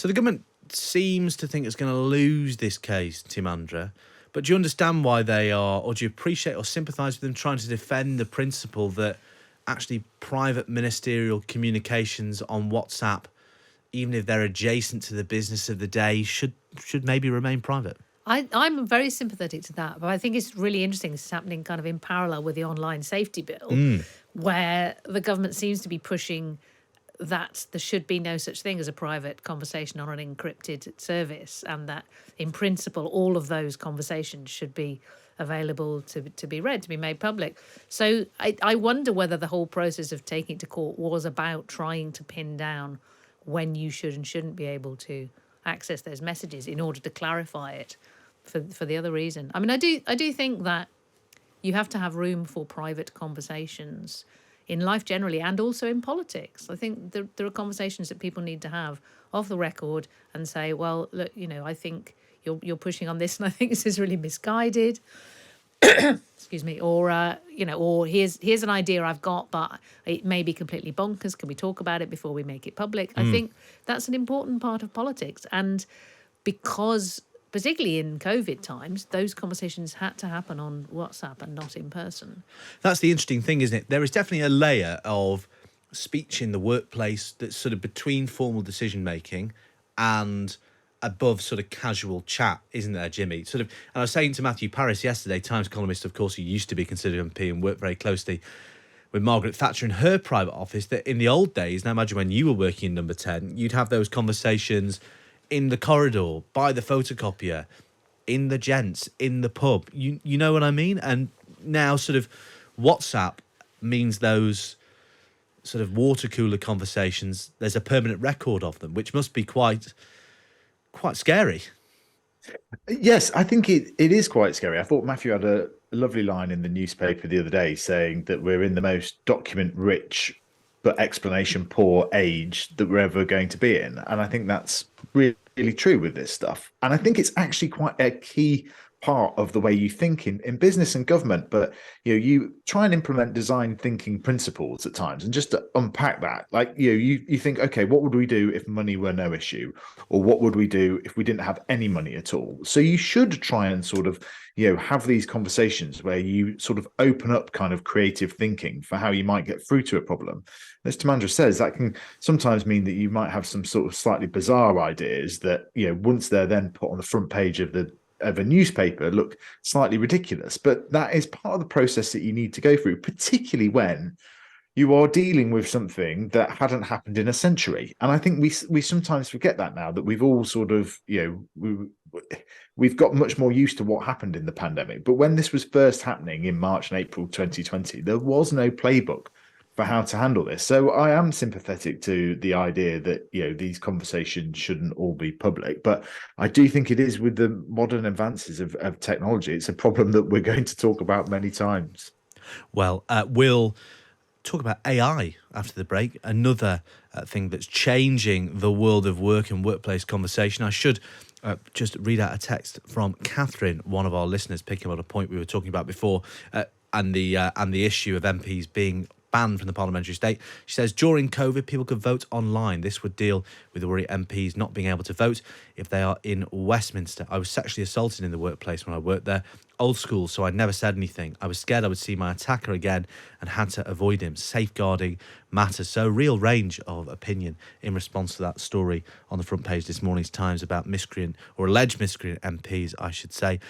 So the government seems to think it's going to lose this case, Timandra. But do you understand why they are, or do you appreciate or sympathise with them trying to defend the principle that actually private ministerial communications on WhatsApp, even if they're adjacent to the business of the day, should maybe remain private? I'm very sympathetic to that, but I think it's really interesting. This is happening kind of in parallel with the online safety bill, where the government seems to be pushing that there should be no such thing as a private conversation on an encrypted service, and that in principle all of those conversations should be available to be read, to be made public. So I wonder whether the whole process of taking it to court was about trying to pin down when you should and shouldn't be able to access those messages in order to clarify it for the other reason. I mean, I do think that you have to have room for private conversations in life generally, and also in politics. I think there are conversations that people need to have off the record and say, well, look, I think you're pushing on this, and I think this is really misguided. Excuse me. Or or here's an idea I've got, but it may be completely bonkers. Can we talk about it before we make it public? I think that's an important part of politics, and because particularly in COVID times, those conversations had to happen on WhatsApp and not in person. That's the interesting thing, isn't it? There is definitely a layer of speech in the workplace that's sort of between formal decision making and above sort of casual chat, isn't there, Jimmy? And I was saying to Matthew Parris yesterday, Times columnist, of course, who used to be considered MP and worked very closely with Margaret Thatcher in her private office, that in the old days, now imagine when you were working in Number 10, you'd have those conversations in the corridor, by the photocopier, in the gents, in the pub. You know what I mean? And now sort of WhatsApp means those sort of water cooler conversations, there's a permanent record of them, which must be quite scary. Yes, I think it is quite scary. I thought Matthew had a lovely line in the newspaper the other day saying that we're in the most document-rich but explanation-poor age that we're ever going to be in. And I think that's really true with this stuff. And I think it's actually quite a key part of the way you think in business and government. But you try and implement design thinking principles at times, and just to unpack that, like you think, okay, what would we do if money were no issue, or what would we do if we didn't have any money at all? So you should try and sort of have these conversations where you sort of open up kind of creative thinking for how you might get through to a problem. As Timandra says, that can sometimes mean that you might have some sort of slightly bizarre ideas that once they're then put on the front page of a newspaper look slightly ridiculous. But that is part of the process that you need to go through, particularly when you are dealing with something that hadn't happened in a century. And I think we sometimes forget that now, that we've all sort of, we've got much more used to what happened in the pandemic. But when this was first happening in March and April 2020, there was no playbook for how to handle this. So I am sympathetic to the idea that, these conversations shouldn't all be public. But I do think it is, with the modern advances of technology, it's a problem that we're going to talk about many times. Well, we'll talk about AI after the break, another thing that's changing the world of work and workplace conversation. I should just read out a text from Catherine, one of our listeners, picking up on a point we were talking about before, and the issue of MPs being banned from the parliamentary state. She says, during COVID, people could vote online. This would deal with the worry MPs not being able to vote if they are in Westminster. I was sexually assaulted in the workplace when I worked there. Old school, so I never said anything. I was scared I would see my attacker again and had to avoid him. Safeguarding matters. So real range of opinion in response to that story on the front page this morning's Times about miscreant, or alleged miscreant MPs, I should say.